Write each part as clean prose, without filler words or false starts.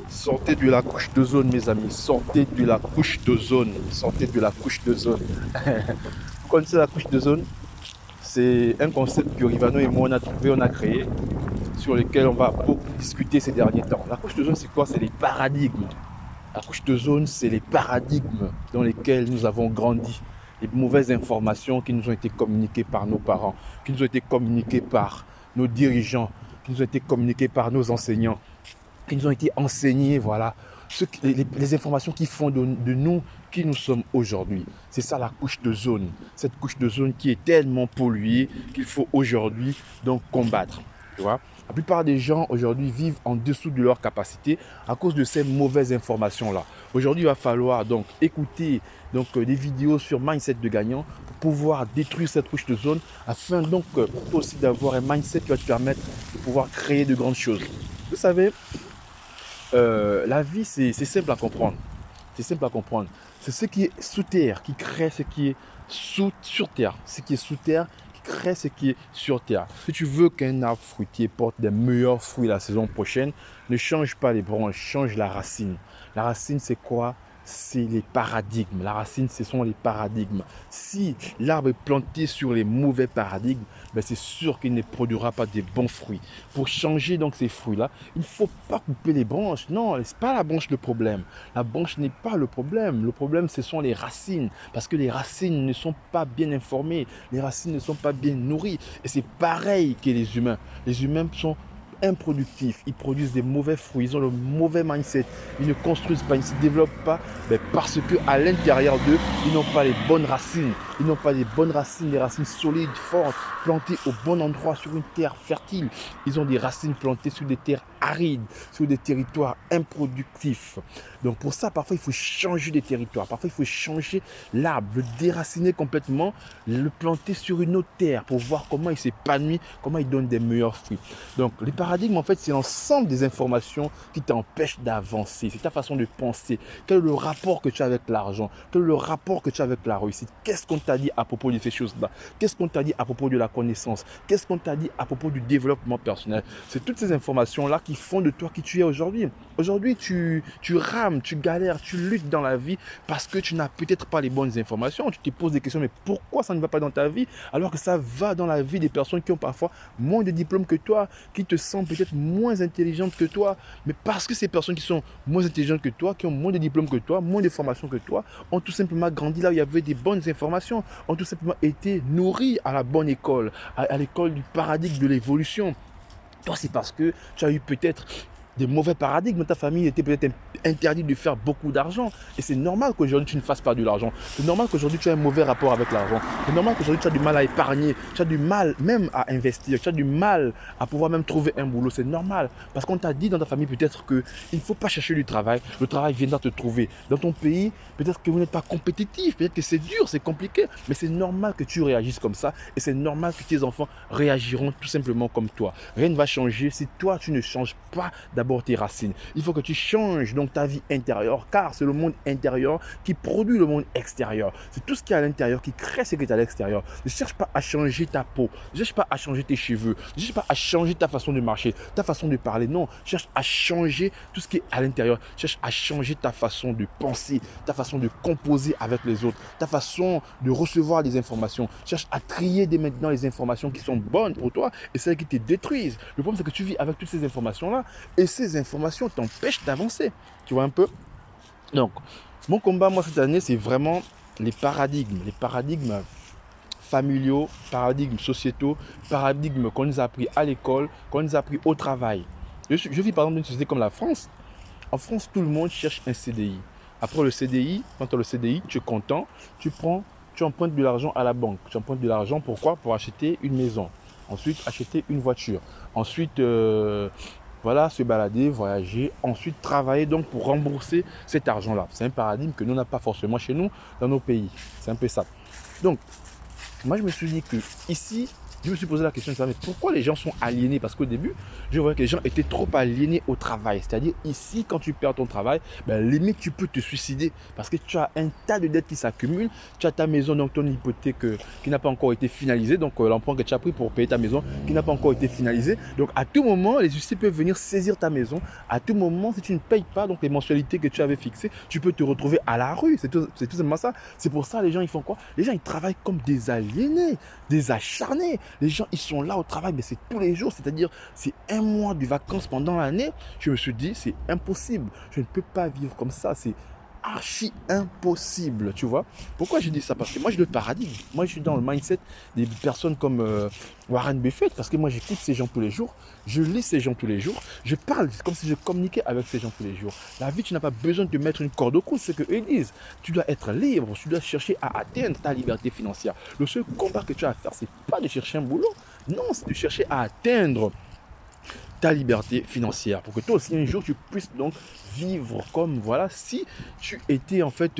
Sortez de la couche d'ozone, mes amis. Sortez de la couche d'ozone. Sortez de la couche d'ozone. Vous connaissez la couche d'ozone? C'est un concept que Rivano et moi on a trouvé, on a créé, sur lequel on va beaucoup discuter ces derniers temps. La couche d'ozone, c'est quoi? C'est les paradigmes. La couche d'ozone, c'est les paradigmes dans lesquels nous avons grandi. Les mauvaises informations qui nous ont été communiquées par nos parents, qui nous ont été communiquées par nos dirigeants, qui nous ont été communiquées par nos enseignants, qui nous ont été enseignées, voilà. Les informations qui font de nous qui nous sommes aujourd'hui. C'est ça la couche de zone. Cette couche de zone qui est tellement polluée qu'il faut aujourd'hui donc combattre. Tu vois? La plupart des gens aujourd'hui vivent en dessous de leur capacité à cause de ces mauvaises informations-là. Aujourd'hui, il va falloir donc écouter des vidéos sur Mindset de gagnant pour pouvoir détruire cette couche de zone afin donc pour toi aussi d'avoir un mindset qui va te permettre de pouvoir créer de grandes choses. Vous savez, la vie, c'est simple à comprendre. C'est simple à comprendre. C'est ce qui est sous terre qui crée ce qui est sur terre. Ce qui est sous terre qui crée ce qui est sur terre. Si tu veux qu'un arbre fruitier porte des meilleurs fruits la saison prochaine, ne change pas les branches, change la racine. La racine, c'est quoi? C'est les paradigmes. La racine, ce sont les paradigmes. Si l'arbre est planté sur les mauvais paradigmes, ben c'est sûr qu'il ne produira pas de bons fruits. Pour changer donc ces fruits-là, il ne faut pas couper les branches. Non, ce n'est pas la branche le problème. La branche n'est pas le problème. Le problème, ce sont les racines. Parce que les racines ne sont pas bien informées. Les racines ne sont pas bien nourries. Et c'est pareil que les humains. Les humains sont improductifs, ils produisent des mauvais fruits, ils ont le mauvais mindset, ils ne construisent pas, ils ne se développent pas parce qu'à l'intérieur d'eux, ils n'ont pas les bonnes racines, ils n'ont pas les bonnes racines, des racines solides, fortes, plantées au bon endroit sur une terre fertile. Ils ont des racines plantées sur des terres arides, sur des territoires improductifs. Donc pour ça, parfois il faut changer des territoires, parfois il faut changer l'arbre, le déraciner complètement, le planter sur une autre terre pour voir comment il s'épanouit, comment il donne des meilleurs fruits. Donc les paradigmes, en fait, c'est l'ensemble des informations qui t'empêchent d'avancer. C'est ta façon de penser. Quel est le rapport que tu as avec l'argent? Quel est le rapport que tu as avec la réussite? Qu'est-ce qu'on t'a dit à propos de ces choses-là? Qu'est-ce qu'on t'a dit à propos de la connaissance? Qu'est-ce qu'on t'a dit à propos du développement personnel? C'est toutes ces informations-là qui font de toi qui tu es aujourd'hui. Aujourd'hui, tu rames, tu galères, tu luttes dans la vie parce que tu n'as peut-être pas les bonnes informations. Tu te poses des questions, mais pourquoi ça ne va pas dans ta vie alors que ça va dans la vie des personnes qui ont parfois moins de diplômes que toi, qui te semblent peut-être moins intelligentes que toi, mais parce que ces personnes qui sont moins intelligentes que toi, qui ont moins de diplômes que toi, moins de formation que toi, ont tout simplement grandi là où il y avait des bonnes informations, ont tout simplement été nourries à la bonne école, à l'école du paradigme de l'évolution. Toi, c'est parce que tu as eu peut-être des mauvais paradigmes. Ta famille était peut-être interdite de faire beaucoup d'argent. Et c'est normal qu'aujourd'hui, tu ne fasses pas de l'argent. C'est normal qu'aujourd'hui, tu aies un mauvais rapport avec l'argent. C'est normal qu'aujourd'hui, tu as du mal à épargner. Tu as du mal même à investir. Tu as du mal à pouvoir même trouver un boulot. C'est normal. Parce qu'on t'a dit dans ta famille peut-être qu'il ne faut pas chercher du travail. Le travail viendra te trouver. Dans ton pays, peut-être que vous n'êtes pas compétitif. Peut-être que c'est dur, c'est compliqué. Mais c'est normal que tu réagisses comme ça. Et c'est normal que tes enfants réagiront tout simplement comme toi. Rien ne va changer si toi, tu ne changes pas d'abord tes racines. Il faut que tu changes donc ta vie intérieure, car c'est le monde intérieur qui produit le monde extérieur. C'est tout ce qui est à l'intérieur qui crée ce qui est à l'extérieur. Ne cherche pas à changer ta peau, ne cherche pas à changer tes cheveux, ne cherche pas à changer ta façon de marcher, ta façon de parler. Non, cherche à changer tout ce qui est à l'intérieur. Cherche à changer ta façon de penser, ta façon de composer avec les autres, ta façon de recevoir des informations. Cherche à trier dès maintenant les informations qui sont bonnes pour toi et celles qui te détruisent. Le problème, c'est que tu vis avec toutes ces informations-là et ces informations t'empêchent d'avancer. Tu vois un peu? Donc, mon combat, moi, cette année, c'est vraiment les paradigmes familiaux, paradigmes sociétaux, paradigmes qu'on nous a appris à l'école, qu'on nous a appris au travail. Je vis par exemple dans une société comme la France. En France, tout le monde cherche un CDI. Après le CDI, quand tu as le CDI, tu es content, tu empruntes de l'argent à la banque. Tu empruntes de l'argent, pourquoi? Pour acheter une maison. Ensuite, acheter une voiture. Ensuite, voilà, se balader, voyager, ensuite travailler donc pour rembourser cet argent-là. C'est un paradigme que nous n'avons pas forcément chez nous, dans nos pays. C'est un peu ça. Donc, moi je me suis dit que ici, Je me suis posé la question de savoir, mais pourquoi les gens sont aliénés? Parce qu'au début, je voyais que les gens étaient trop aliénés au travail. C'est-à-dire, ici, quand tu perds ton travail, ben, limite, tu peux te suicider parce que tu as un tas de dettes qui s'accumulent. Tu as ta maison, donc ton hypothèque qui n'a pas encore été finalisée. Donc, l'emprunt que tu as pris pour payer ta maison qui n'a pas encore été finalisé. Donc, à tout moment, les huissiers peuvent venir saisir ta maison. À tout moment, si tu ne payes pas donc les mensualités que tu avais fixées, tu peux te retrouver à la rue. C'est tout simplement ça. C'est pour ça, les gens, ils font quoi? Les gens, ils travaillent comme des aliénés, des acharnés. Les gens, ils sont là au travail, mais c'est tous les jours. C'est-à-dire, c'est un mois de vacances pendant l'année. Je me suis dit, c'est impossible. Je ne peux pas vivre comme ça. C'est archi impossible, tu vois. Pourquoi je dis ça? Parce que moi, j'ai le paradigme. Moi, je suis dans le mindset des personnes comme Warren Buffett, parce que moi, j'écoute ces gens tous les jours. Je lis ces gens tous les jours. Je parle comme si je communiquais avec ces gens tous les jours. La vie, tu n'as pas besoin de te mettre une corde au cou, c'est ce qu'eux disent. Tu dois être libre, tu dois chercher à atteindre ta liberté financière. Le seul combat que tu as à faire, c'est pas de chercher un boulot. Non, c'est de chercher à atteindre ta liberté financière pour que toi aussi un jour tu puisses donc vivre comme voilà si tu étais en fait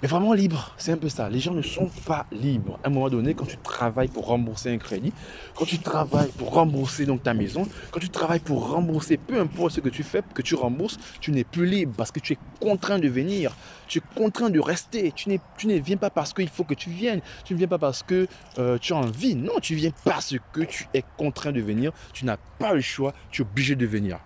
mais vraiment libre. C'est un peu ça. Les gens ne sont pas libres. À un moment donné, quand tu travailles pour rembourser un crédit, quand tu travailles pour rembourser donc ta maison, quand tu travailles pour rembourser, peu importe ce que tu fais, que tu rembourses, tu n'es plus libre parce que tu es contraint de venir. Tu es contraint de rester. Tu ne viens pas parce qu'il faut que tu viennes. Tu ne viens pas parce que tu as envie. Non, tu viens parce que tu es contraint de venir. Tu n'as pas le choix. Tu es obligé de venir.